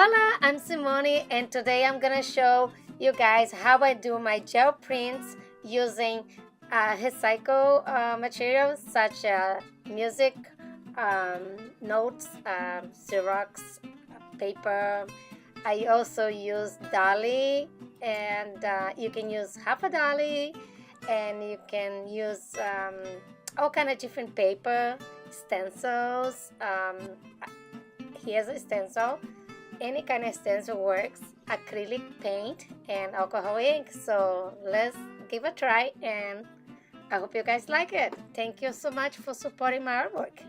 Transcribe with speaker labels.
Speaker 1: Hola, I'm Simone, and today I'm gonna show you guys how I do my gel prints using recycled materials such as music, notes, Xerox paper. I also use dolly, and you can use half a dolly, and you can use all kind of different paper, stencils. Here's a stencil. Any kind of stencil works, acrylic paint and alcohol ink. So let's give a try, and I hope you guys like it. Thank you so much for supporting my artwork.